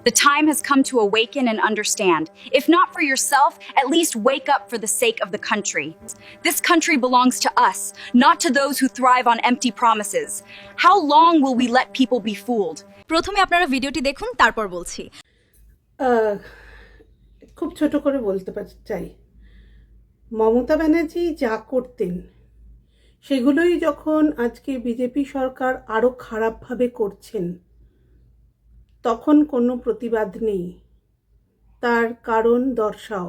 The time has come to awaken and understand. If not for yourself, at least wake up for the sake of the country. This country belongs to us, not to those who thrive on empty promises. How long will we let people be fooled? প্রথমে আপনারা ভিডিওটি দেখুন, তারপর বলছি। খুব ছোট করে বলতে চাই, মমতা ব্যানার্জি যা করতেন সেগুলোই যখন আজকে বিজেপি সরকার আরও খারাপভাবে করছেন, তখন কোনো প্রতিবাদ নেই। তার কারণ দর্শাও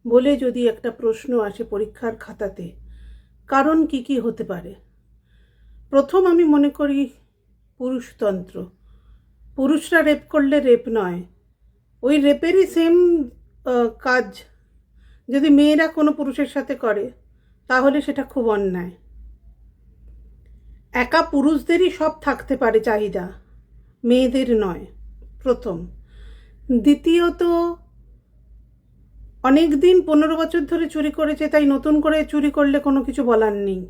বলে যদি একটা প্রশ্ন আসে পরীক্ষার খাতাতে, কারণ কি কি হতে পারে? প্রথম আমি মনে করি পুরুষতন্ত্র। পুরুষরা রেপ করলে রেপ নয়, ওই রেপেরই সেম কাজ যদি মেয়েরা কোনো পুরুষের সাথে করে তাহলে সেটা খুব অন্যায়। একা পুরুষদেরই সব থাকতে পারে চাহিদা, মেয়েদের নয়, প্রথম। দ্বিতীয়ত, অনেক দিন 15 বছর ধরে চুরি করেছে, তাই নতুন করে চুরি করলে কোনো কিছু বলার নেই।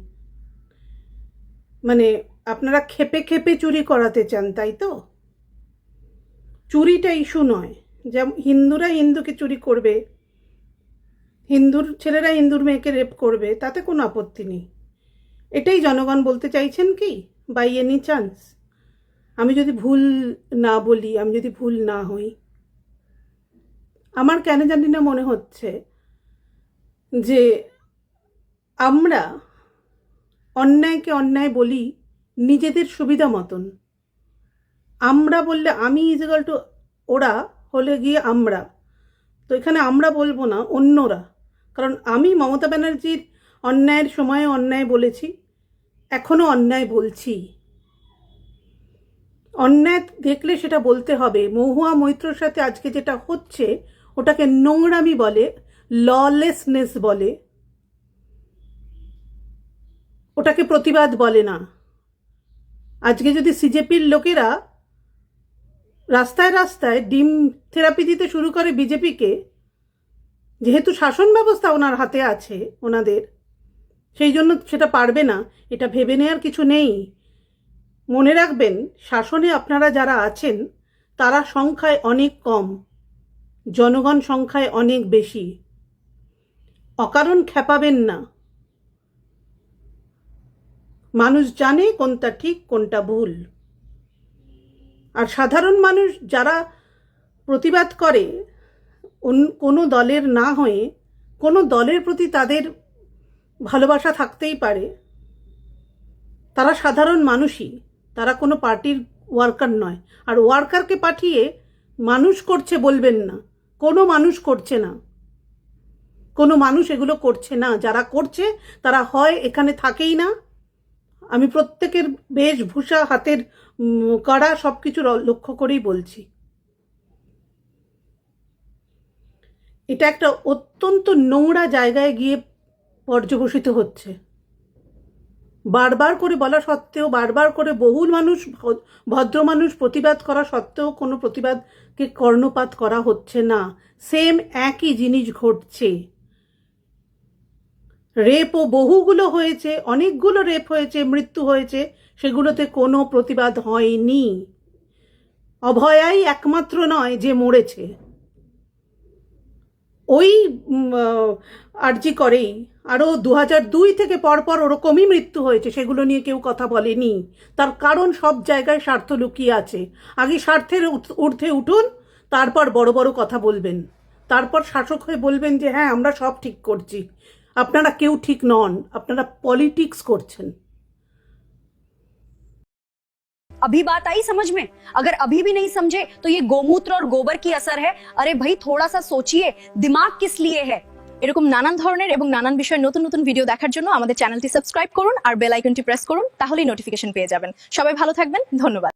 মানে আপনারা খেপে খেপে চুরি করাতে চান, তাই তো? চুরিটা ইস্যু নয়, যেমন হিন্দুরা হিন্দুকে চুরি করবে, হিন্দুর ছেলেরা হিন্দুর মেয়েকে রেপ করবে, তাতে কোনো আপত্তি নেই। এটাই জনগণ বলতে চাইছেন কি, বাই এনি চান্স? আমি যদি ভুল না বলি, আমি যদি ভুল না হই, আমার কেন জানি না মনে হচ্ছে যে আমরা অন্যায়কে অন্যায় বলি নিজেদের সুবিধা মতন। আমরা বললে আমি ইজিক্যাল টু ওরা হলে গিয়ে আমরা, তো এখানে আমরা বলবো না, অন্যরা। কারণ আমি মমতা ব্যানার্জির অন্যায়ের সময়ে অন্যায় বলেছি, এখনও অন্যায় বলছি। অন্যায় দেখলে সেটা বলতে হবে। মহুয়া মৈত্রর সাথে আজকে যেটা হচ্ছে ওটাকে নোংরামি বলে, ললেসনেস বলে, ওটাকে প্রতিবাদ বলে না। আজকে যদি সিজেপির লোকেরা রাস্তায় রাস্তায় ডিম থেরাপি দিতে শুরু করে বিজেপিকে, যেহেতু শাসন ব্যবস্থা ওনার হাতে আছে ওনাদের, সেই জন্য সেটা পারবে না, এটা ভেবে নেওয়ার কিছু নেই। মনে রাখবেন, শাসনে আপনারা যারা আছেন তারা সংখ্যায় অনেক কম, জনগণ সংখ্যায় অনেক বেশি। অকারণ খেপাবেন না। মানুষ জানে কোনটা ঠিক কোনটা ভুল। আর সাধারণ মানুষ যারা প্রতিবাদ করে কোনো দলের না হয়ে, কোনো দলের প্রতি তাদের ভালোবাসা থাকতেই পারে, তারা সাধারণ মানুষই, তারা কোনো পার্টির ওয়ার্কার নয়। আর ওয়ার্কারকে পাঠিয়ে মানুষ করছে বলবেন না, কোনো মানুষ করছে না, কোনো মানুষ এগুলো করছে না। যারা করছে তারা হয় এখানে থাকেই না, আমি প্রত্যেকের বেশভূষা, হাতের কড়া সব কিছু লক্ষ্য করেই বলছি। এটা একটা অত্যন্ত নোংরা জায়গায় গিয়ে পর্যবসিত হচ্ছে। বারবার করে বলা সত্ত্বেও, বারবার করে বহুল মানুষ, ভদ্র মানুষ প্রতিবাদ করা সত্ত্বেও কোনো প্রতিবাদকে কর্ণপাত করা হচ্ছে না। সেম একই জিনিস ঘটছে। রেপও বহুগুলো হয়েছে, অনেকগুলো রেপ হয়েছে, মৃত্যু হয়েছে, সেগুলোতে কোনো প্রতিবাদ হয়নি। অভয়াই একমাত্র নয় যে মরেছে, ওই আরজি করেই আরও 2002 থেকে পরপর ওরকমই মৃত্যু হয়েছে, সেগুলো নিয়ে কেউ কথা বলেনি। তার কারণ সব জায়গায় স্বার্থ লুকিয়ে আছে। আগে স্বার্থের ঊর্ধ্বে উঠুন, তারপর বড় বড় কথা বলবেন, তারপর শাসক হয়ে বলবেন যে হ্যাঁ আমরা সব ঠিক করছি। আপনারা কেউ ঠিক নন, আপনারা পলিটিক্স করছেন। अभी बात आई समझ में? अगर अभी भी नहीं समझे तो ये गोमूत्र और गोबर की असर है। अरे भाई थोड़ा सा सोचिए, दिमाग किस लिए है? এরকম নানান ধরনের এবং নানান বিষয়ের নতুন নতুন ভিডিও দেখার জন্য আমাদের চ্যানেলটি সাবস্ক্রাইব করুন আর বেল আইকনটি প্রেস করুন, তাহলেই নোটিফিকেশন পেয়ে যাবেন। সবাই ভালো থাকবেন, ধন্যবাদ।